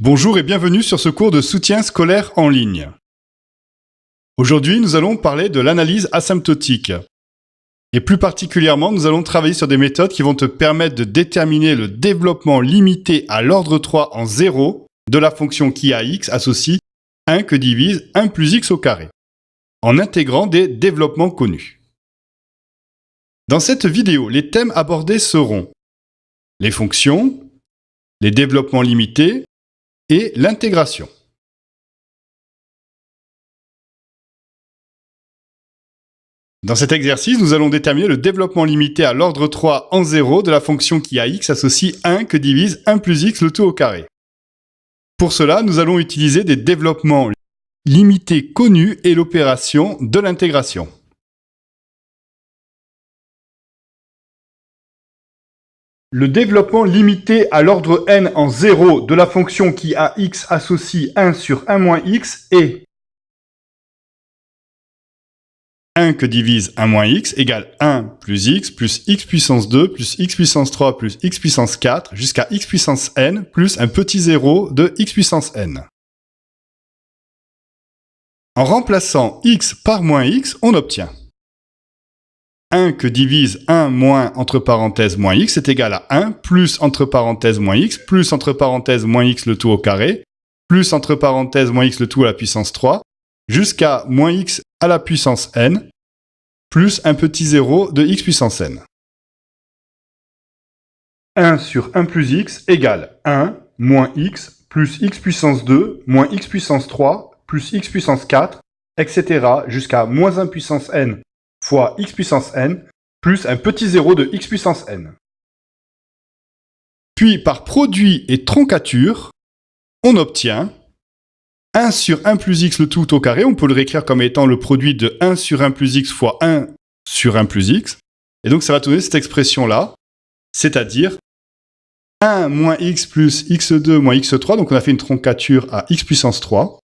Bonjour et bienvenue sur ce cours de soutien scolaire en ligne. Aujourd'hui, nous allons parler de l'analyse asymptotique. Et plus particulièrement, nous allons travailler sur des méthodes qui vont te permettre de déterminer le développement limité à l'ordre 3 en 0 de la fonction qui à x associe 1 que divise 1 plus x au carré, en intégrant des développements connus. Dans cette vidéo, les thèmes abordés seront les fonctions, les développements limités et l'intégration. Dans cet exercice, nous allons déterminer le développement limité à l'ordre 3 en 0 de la fonction qui à x associe 1 que divise 1 plus x le tout au carré. Pour cela, nous allons utiliser des développements limités connus et l'opération de l'intégration. Le développement limité à l'ordre n en 0 de la fonction qui à x associe 1 sur 1 moins x est 1 que divise 1 moins x égale 1 plus x puissance 2 plus x puissance 3 plus x puissance 4 jusqu'à x puissance n plus un petit 0 de x puissance n. En remplaçant x par moins x, on obtient 1 que divise 1 moins entre parenthèses moins x est égal à 1 plus entre parenthèses moins x plus entre parenthèses moins x le tout au carré plus entre parenthèses moins x le tout à la puissance 3 jusqu'à moins x à la puissance n plus un petit 0 de x puissance n. 1 sur 1 plus x égale 1 moins x plus x puissance 2 moins x puissance 3 plus x puissance 4, etc. jusqu'à moins 1 puissance n fois x puissance n, plus un petit 0 de x puissance n. Puis, par produit et troncature, on obtient 1 sur 1 plus x le tout au carré. On peut le réécrire comme étant le produit de 1 sur 1 plus x fois 1 sur 1 plus x. Et donc, ça va donner cette expression-là, c'est-à-dire 1 moins x plus x2 moins x3. Donc, on a fait une troncature à x puissance 3,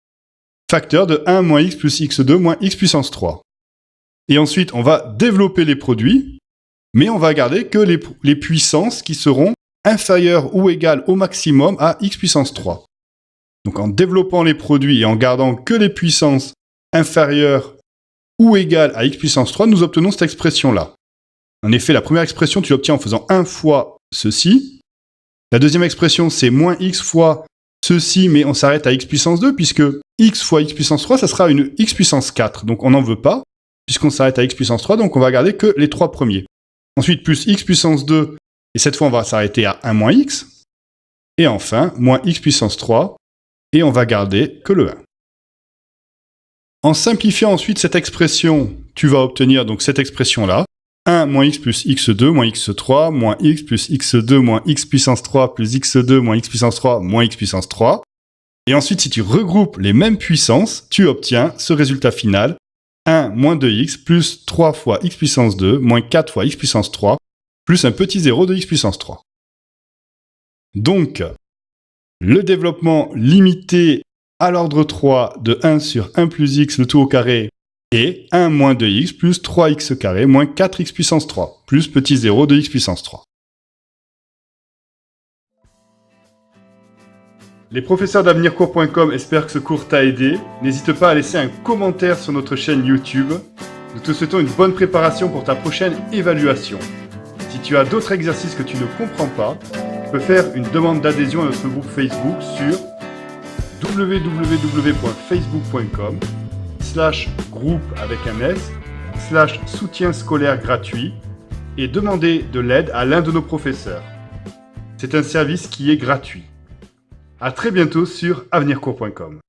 facteur de 1 moins x plus x2 moins x puissance 3. Et ensuite, on va développer les produits, mais on va garder que les puissances qui seront inférieures ou égales au maximum à x puissance 3. Donc en développant les produits et en gardant que les puissances inférieures ou égales à x puissance 3, nous obtenons cette expression-là. En effet, la première expression, tu l'obtiens en faisant 1 fois ceci. La deuxième expression, c'est moins x fois ceci, mais on s'arrête à x puissance 2, puisque x fois x puissance 3, ça sera une x puissance 4. Donc on n'en veut pas, puisqu'on s'arrête à x puissance 3, donc on va garder que les trois premiers. Ensuite, plus x puissance 2, et cette fois on va s'arrêter à 1 moins x. Et enfin, moins x puissance 3, et on va garder que le 1. En simplifiant ensuite cette expression, tu vas obtenir donc cette expression-là. 1 moins x plus x2 moins x3, moins x plus x2 moins x puissance 3 plus x2 moins x puissance 3 moins x puissance 3. Et ensuite, si tu regroupes les mêmes puissances, tu obtiens ce résultat final. 1 moins 2x plus 3 fois x puissance 2 moins 4 fois x puissance 3 plus un petit 0 de x puissance 3. Donc, le développement limité à l'ordre 3 de 1 sur 1 plus x le tout au carré est 1 moins 2x plus 3x carré moins 4x puissance 3 plus petit 0 de x puissance 3. Les professeurs d'avenircours.com espèrent que ce cours t'a aidé. N'hésite pas à laisser un commentaire sur notre chaîne YouTube. Nous te souhaitons une bonne préparation pour ta prochaine évaluation. Si tu as d'autres exercices que tu ne comprends pas, tu peux faire une demande d'adhésion à notre groupe Facebook sur www.facebook.com/groupe avec un S/soutien scolaire gratuit et demander de l'aide à l'un de nos professeurs. C'est un service qui est gratuit. À très bientôt sur avenircours.com.